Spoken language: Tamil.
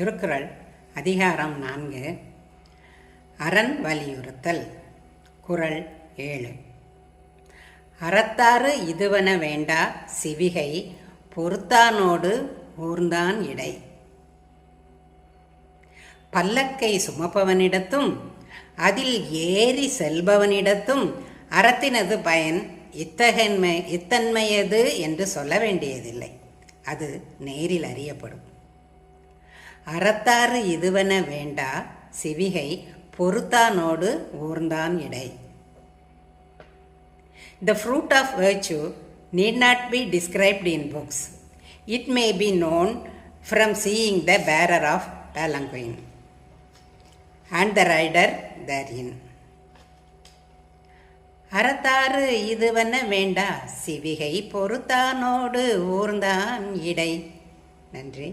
திருக்குறள் அதிகாரம் 4 அரண் வலியுறுத்தல். குறள் 7. அறத்தாறு இதுவன வேண்டா சிவிகை பொறுத்தானோடு ஊர்ந்தான் இடை. பல்லக்கை சுமப்பவனிடத்தும் அதில் ஏறி செல்பவனிடத்தும் அறத்தினது பயன் இத்தன்மையது என்று சொல்ல வேண்டியதில்லை, அது நேரில் அறியப்படும். அறத்தாறு இதுவன வேண்டா சிவிகை பொறுத்தானோடு ஊர்ந்தான் இடை. The fruit of virtue need not be described in books. It may be known from seeing the bearer of palanquin and the rider therein. அறத்தாறு இதுவன வேண்டா சிவிகை பொறுத்தானோடு ஊர்ந்தான் இடை. நன்றி.